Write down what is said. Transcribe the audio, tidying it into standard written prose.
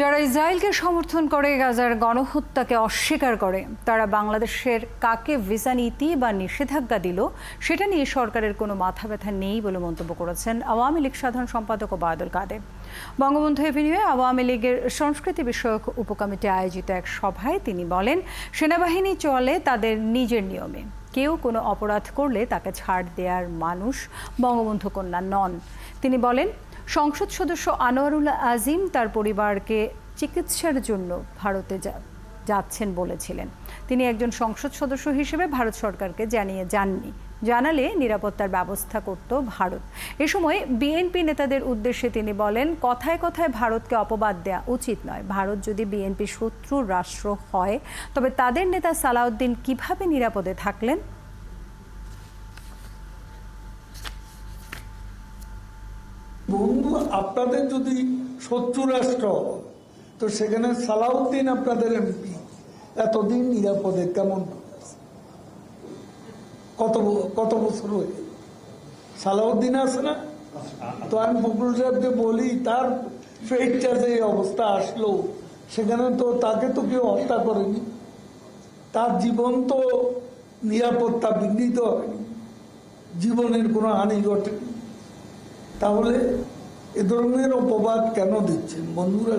যারা ইসরায়েলকে সমর্থন করে গাজার গণহত্যাকে অস্বীকার করে তারা বাংলাদেশের কাকে ভিসা নীতি বা নিষেধাজ্ঞা দিল সেটা নিয়ে সরকারের কোনো মাথা ব্যথা নেই বলে মন্তব্য করেছেন আওয়ামী লীগ সাধারণ সম্পাদক ওবায়দুল কাদের। বঙ্গবন্ধু এভিনিউয়ে আওয়ামী লীগের সংস্কৃতি বিষয়ক উপকমিটি আয়োজিত এক সভায় তিনি বলেন, সেনাবাহিনী চলে তাদের নিজের নিয়মে, কেউ কোনো অপরাধ করলে তাকে ছাড় দেওয়ার মানুষ বঙ্গবন্ধু কন্যা নন। তিনি বলেন, সংসদ সদস্য আনোয়ারুল আজিম তার পরিবারকে চিকিৎসার জন্য ভারতে যাচ্ছেন বলেছিলেন। তিনি একজন সংসদ সদস্য হিসেবে ভারত সরকারকে জানিয়ে যাননি, জানালে নিরাপত্তার ব্যবস্থা করত ভারত। এ সময় বিএনপি নেতাদের উদ্দেশ্যে তিনি বলেন, কথায় কথায় ভারতকে অপবাদ দেওয়া উচিত নয়। ভারত যদি বিএনপি শত্রু রাষ্ট্র হয় তবে তাদের নেতা সালাউদ্দিন কিভাবে নিরাপদে থাকলেন? বন্ধু, আপনাদের যদি শত্রু রাষ্ট্র, তো সেখানে সালাউদ্দিন আপনাদের এমপি এতদিন নিরাপদে কেমন কত বছর হয়ে সালাউদ্দিন আছে না? তো আমি ফখরুল সাহেবকে বলি, তার ফেটটা যে অবস্থা আসলো, সেখানে তো তাকে তো কেউ হত্যা করেনি, তার জীবন তো নিরাপত্তা বিঘ্নিত হয়নি, জীবনের কোনো হানি ঘটেনি। তাহলে এ ধরনের অপবাদ কেন দিচ্ছেন বন্ধুরা?